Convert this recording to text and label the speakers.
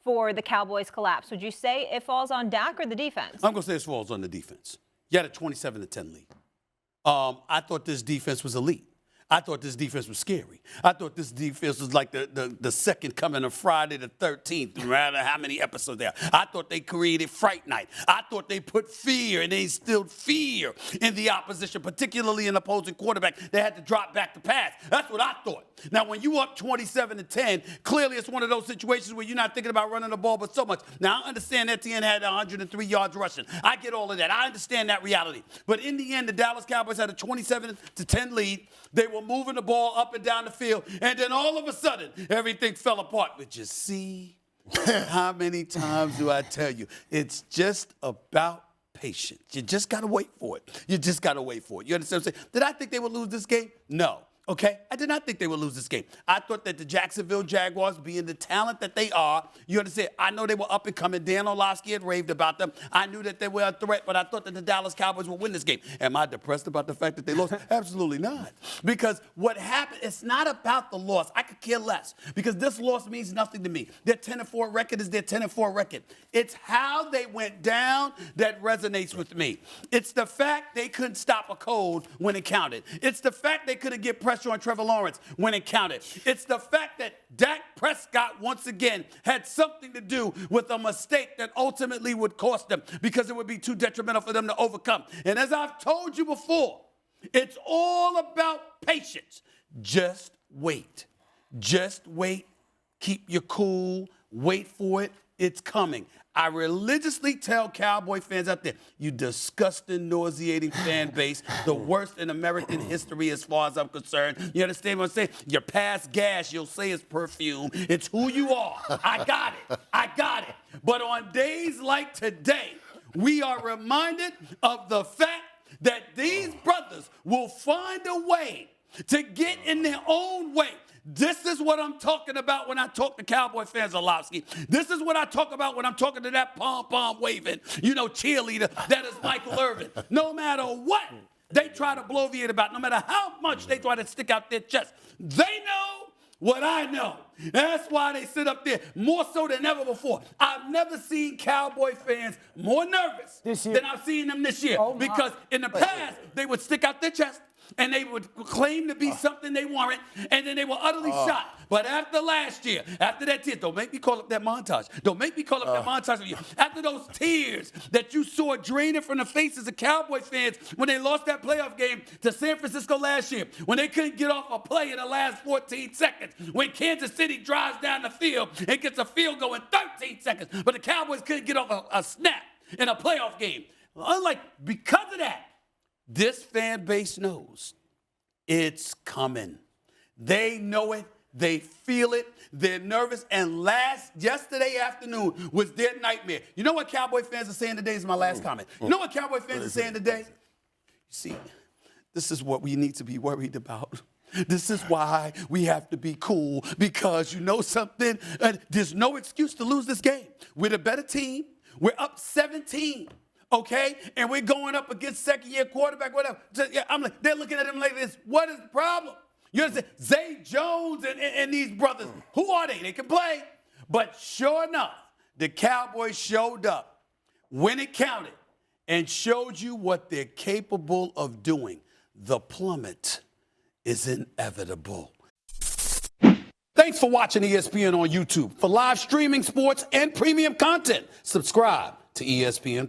Speaker 1: for the Cowboys' collapse? Would you say it falls on Dak or the defense?
Speaker 2: I'm going to say it falls on the defense. You had a 27-10 lead. I thought this defense was elite. I thought this defense was scary. I thought this defense was like the second coming of Friday the 13th, no matter how many episodes there are. I thought they created Fright Night. I thought they put fear and they instilled fear in the opposition, particularly in opposing quarterback. They had to drop back to pass. That's what I thought. Now, when you up 27-10, clearly it's one of those situations where you're not thinking about running the ball but so much. Now, I understand Etienne had 103 yards rushing. I get all of that. I understand that reality. But in the end, the Dallas Cowboys had a 27-10 lead. They were moving the ball up and down the field, and then all of a sudden, everything fell apart. But you see, how many times do I tell you, it's just about patience. You just got to wait for it. You just got to wait for it. You understand what I'm saying? Did I think they would lose this game? No. Okay? I did not think they would lose this game. I thought that the Jacksonville Jaguars, being the talent that they are, you understand, I know they were up and coming. Dan Orlovsky had raved about them. I knew that they were a threat, but I thought that the Dallas Cowboys would win this game. Am I depressed about the fact that they lost? Absolutely not. Because what happened, it's not about the loss. I could care less because this loss means nothing to me. Their 10-4 record is their 10-4 record. It's how they went down that resonates with me. It's the fact they couldn't stop a cold when it counted. It's the fact they couldn't get pressure on Trevor Lawrence when it counted. It's the fact that Dak Prescott once again had something to do with a mistake that ultimately would cost them because it would be too detrimental for them to overcome. And as I've told you before, it's all about patience. Just wait. Just wait. Keep your cool. Wait for it. It's coming. I religiously tell Cowboy fans out there, you disgusting, nauseating fan base, the worst in American history as far as I'm concerned. You understand what I'm saying? You're past gas, you'll say it's perfume. It's who you are. I got it. I got it. But on days like today, we are reminded of the fact that these brothers will find a way to get in their own way. This is what I'm talking about when I talk to Cowboy fans, Orlovsky. This is what I talk about when I'm talking to that pom-pom waving, cheerleader that is Michael Irvin. No matter what they try to bloviate about, no matter how much they try to stick out their chest, they know what I know. That's why they sit up there more so than ever before. I've never seen Cowboy fans more nervous than I've seen them this year. Because in the past, they would stick out their chest, and they would claim to be something they weren't, and then they were utterly shot. But after last year, after that tear, don't make me call up that montage. Don't make me call up that montage of you. After those tears that you saw draining from the faces of Cowboy fans when they lost that playoff game to San Francisco last year, when they couldn't get off a play in the last 14 seconds, when Kansas City drives down the field and gets a field goal in 13 seconds, but the Cowboys couldn't get off a snap in a playoff game. Because of that, this fan base knows it's coming. They know it. They feel it. They're nervous. And yesterday afternoon was their nightmare. You know what Cowboy fans are saying today is my last comment. You know what Cowboy fans are saying today? You see, this is what we need to be worried about. This is why we have to be cool because you know something? There's no excuse to lose this game. We're the better team. We're up 17. Okay, and we're going up against second-year quarterback, whatever. I'm like, they're looking at him like this. What is the problem? You understand? Zay Jones and these brothers, who are they? They can play. But sure enough, the Cowboys showed up when it counted and showed you what they're capable of doing. The plummet is inevitable. Thanks for watching ESPN on YouTube. For live streaming sports and premium content, subscribe to ESPN+.